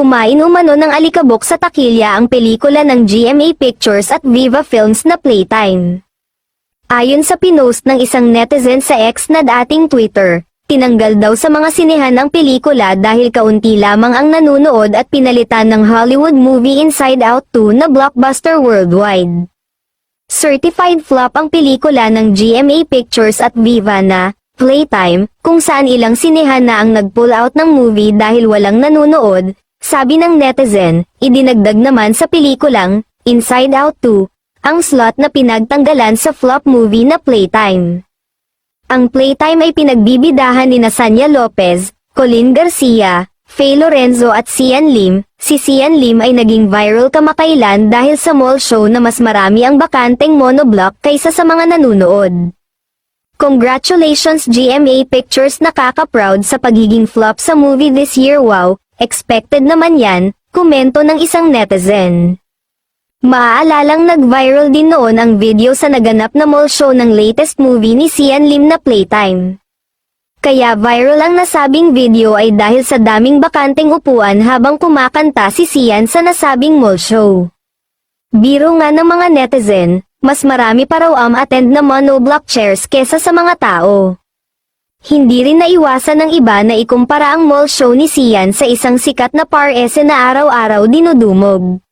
Kumain umano ng alikabok sa takilya ang pelikula ng GMA Pictures at Viva Films na Playtime. Ayon sa pinost ng isang netizen sa X na dating Twitter, tinanggal daw sa mga sinehan ang pelikula dahil kaunti lamang ang nanunood at pinalitan ng Hollywood movie Inside Out 2 na blockbuster worldwide. Certified flop ang pelikula ng GMA Pictures at Viva na Playtime, kung saan ilang sinehan na ang nag-pull out ng movie dahil walang nanunood. Sabi ng netizen, idinagdag naman sa pelikulang Inside Out 2 ang slot na pinagtanggalan sa flop movie na Playtime. Ang Playtime ay pinagbibidahan ni Sanya Lopez, Colin Garcia, Faye Lorenzo at Sian Lim. Si Sian Lim ay naging viral kamakailan dahil sa mall show na mas marami ang bakanteng monoblock kaysa sa mga nanunood. Congratulations GMA Pictures, nakaka-proud sa pagiging flop sa movie this year, wow, expected naman yan, komento ng isang netizen. Maaalalang nag-viral din noon ang video sa naganap na mall show ng latest movie ni Sian Lim na Playtime. Kaya viral ang nasabing video ay dahil sa daming bakanteng upuan habang kumakanta si Sian sa nasabing mall show. Biro nga ng mga netizen, mas marami pa raw ang attend na monoblock chairs kesa sa mga tao. Hindi rin naiwasan ng iba na ikumpara ang mall show ni Sian sa isang sikat na par-ese na araw-araw dinudumog.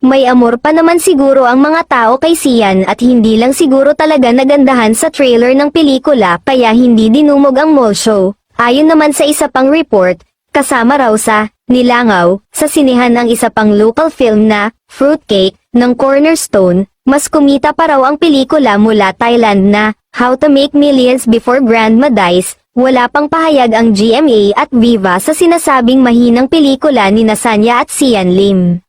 May amor pa naman siguro ang mga tao kay Sian at hindi lang siguro talaga nagandahan sa trailer ng pelikula kaya hindi dinumog ang mall show. Ayon naman sa isa pang report, kasama raw sa nilangaw sa sinehan ang isa pang local film na Fruitcake ng Cornerstone. Mas kumita pa raw ang pelikula mula Thailand na How to Make Millions Before Grandma Dies. Wala pang pahayag ang GMA at Viva sa sinasabing mahinang pelikula ni Sanya at Sian Lim.